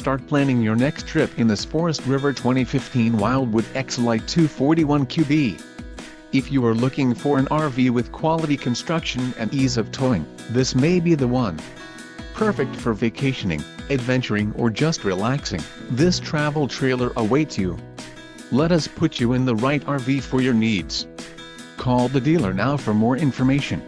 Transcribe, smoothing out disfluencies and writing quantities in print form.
start planning your next trip in this Forest River 2015 Wildwood X-Lite 241QB. If you are looking for an RV with quality construction and ease of towing, this may be the one. Perfect for vacationing, adventuring or just relaxing, this travel trailer awaits you. Let us put you in the right RV for your needs. Call the dealer now for more information.